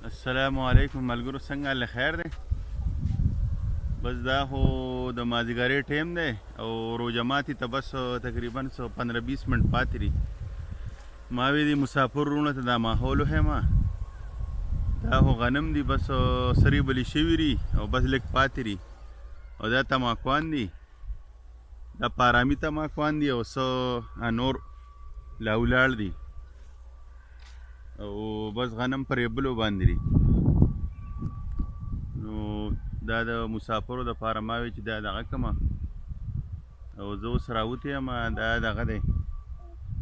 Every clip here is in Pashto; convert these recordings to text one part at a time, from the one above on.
السلام علیکم ملګرو، څنګه له خیر دی؟ بس دا خو د مازدیګرۍ ټیم دی او روژه ماتي ته بس تقریبا 15-20 منټ پاتې دي. ما وی دي مسافر وروڼو ته دا ماحول وښیم. دا خو غنم دي، بس سرې بلې شوي دي او بس لږ پاتې دي. او دا تماکوان دي، دا پارامي تماکوان دي او څه نور لا ولاړ دي او بس غنم پر یبلو باندې دي. نو دا د مسافرو دپاره ما وی چې دا دغه کړمه او زه اوس راوتی یم. دا دغه دی،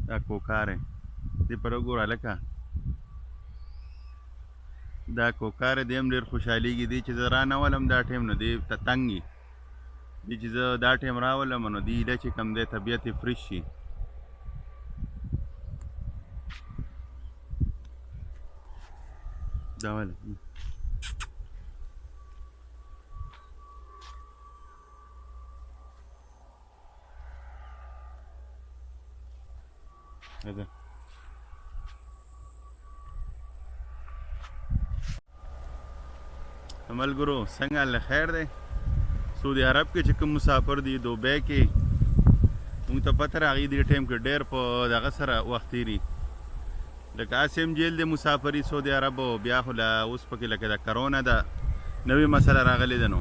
دا کوکار دی. دې پر وګوره هلکه، دا کوکار دی. هم ډېر خوشحالېږي دی چې زه رانولم دا ټیم، نو دی ته تنګ وي. دی چې زه دا ټیم راولم نو دی هیله چې کوم دی طبیعت یې فرش شي. دا ولې ده ملګرو، څنګه له خیر دی؟ سعودي عرب کې چې کوم مسافر دي، دوبۍ کې، موږ ته پته راغی دې ټایم کې ډېر په دغه سره وخت تېري. لکه اسیم جیل دی مسافري سعودي عرب، او بیا خو اوس پکې لکه د کرونا ده نوې مسله راغلې ده. نو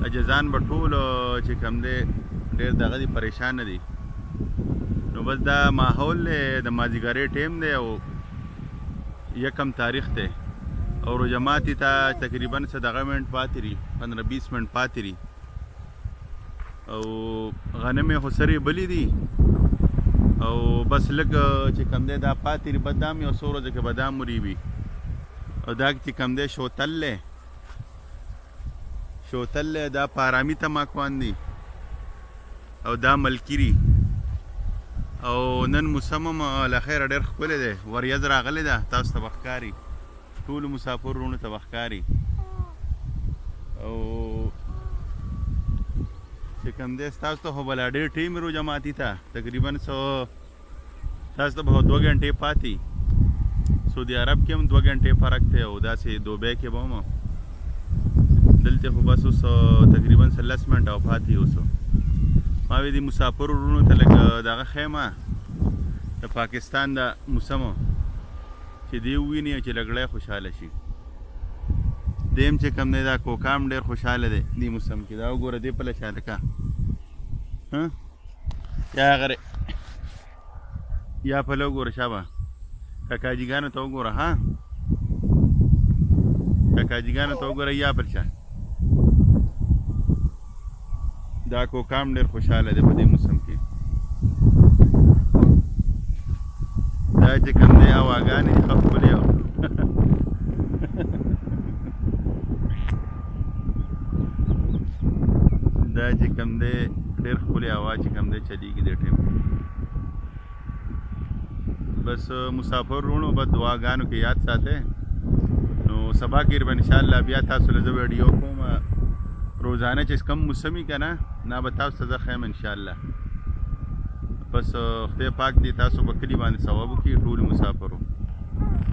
اجزان به ټول چې کوم دی ډېر دغه دي، پریشان دي. نو بس دا ماحول دی، د مازدیګرۍ ټیم دی او 1 تاریخ دی او روژه ماتي ته تقریبا څه دغه منټ پاتې دي، 15-20 منټ پاتې دي. او غنم یې خو سرې بلې دي او بس لږ چې کوم دی دا پاتې دي. بادام یو څو ورځو کې بادام وریبي. او دا چې کوم دی شوتل دی، شوتل دی. دا پارامي تماکوان دي او دا ملکي دي. او نن موسم هم له خیره ډېر ښکلی دی، وریځ راغلی ده، تاسو ته به ښکاري، ټولو مسافر وروڼو ته به ښکاري. او چې کوم دی ستاسو ته خو به لا ډېر ټیم روژه ماتي ته تقریبا تاسو ته به 2 غنټې پاتې. سعودي عرب کې هم 2 غنټې فرق دی او داسې دوبۍ کې به هم. دلته خو بس اوس تقریبا 10 منټه او پاتې اوس. ما وی دي مسافر وروڼو ته لږ دغه ښیم د پاکستان د موسم چې دی وویني چې لږړی خوشحاله شي. دیم چې کوم دی دا کوکام ډېر خوشحاله دی دې موسم کې. دا وګوره دې پله چې هلکه یا غرې یا پله وګوره شابه. کاکاجیګانو ته وګوره، ها کاکاجیګانو ته وګوره یا پر چا. دا کوکام ډېر خوشحاله دی په دې موسم کې. دا چې کوم دی هواګانې ښه ښکلې دا چې کوم دی ډېر ښکلې هوا چې کوم دی چلیږي دې ټایم. بس مسافر وروڼو به دعاګانو کې یاد ساتئ. نو سبا کې به انشاءالله بیا تاسو له زه ویډیو کوم روزانه چې کم موسمي که نه نا به تاسو ته زه ښیم انشاءالله. بس خدای پاک دې تاسو په کلي باندې ثواب وکړي. ټولو مسافرو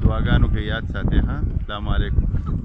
دعاګانو کې یاد ساتئ. ها، السلام علیکم.